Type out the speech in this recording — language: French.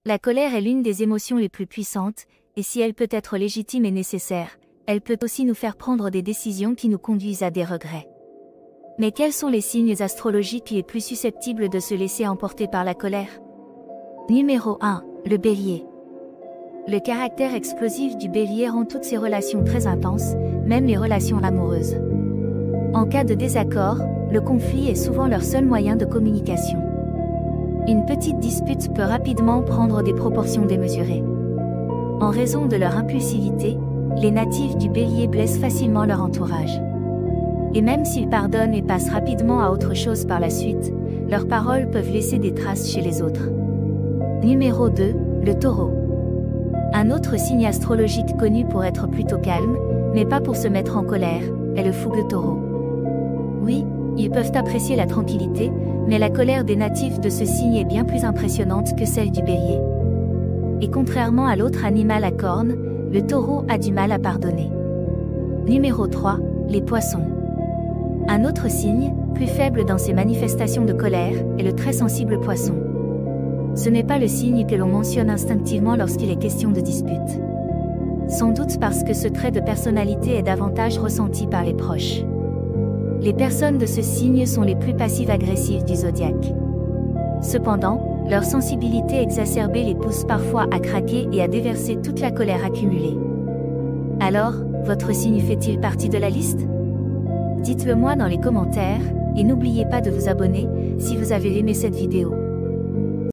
La colère est l'une des émotions les plus puissantes, et si elle peut être légitime et nécessaire, elle peut aussi nous faire prendre des décisions qui nous conduisent à des regrets. Mais quels sont les signes astrologiques les plus susceptibles de se laisser emporter par la colère? Numéro 1. Le Bélier. Le caractère explosif du Bélier rend toutes ses relations très intenses, même les relations amoureuses. En cas de désaccord, le conflit est souvent leur seul moyen de communication. Une petite dispute peut rapidement prendre des proportions démesurées. En raison de leur impulsivité, les natifs du Bélier blessent facilement leur entourage. Et même s'ils pardonnent et passent rapidement à autre chose par la suite, leurs paroles peuvent laisser des traces chez les autres. Numéro 2. Le Taureau. Un autre signe astrologique connu pour être plutôt calme, mais pas pour se mettre en colère, est le fougueux Taureau. Oui, ils peuvent apprécier la tranquillité, mais la colère des natifs de ce signe est bien plus impressionnante que celle du Bélier. Et contrairement à l'autre animal à cornes, le Taureau a du mal à pardonner. Numéro 3. Les Poissons. Un autre signe, plus faible dans ses manifestations de colère, est le très sensible Poisson. Ce n'est pas le signe que l'on mentionne instinctivement lorsqu'il est question de dispute. Sans doute parce que ce trait de personnalité est davantage ressenti par les proches. Les personnes de ce signe sont les plus passives-agressives du zodiaque. Cependant, leur sensibilité exacerbée les pousse parfois à craquer et à déverser toute la colère accumulée. Alors, votre signe fait-il partie de la liste? Dites-le moi dans les commentaires, et n'oubliez pas de vous abonner, si vous avez aimé cette vidéo.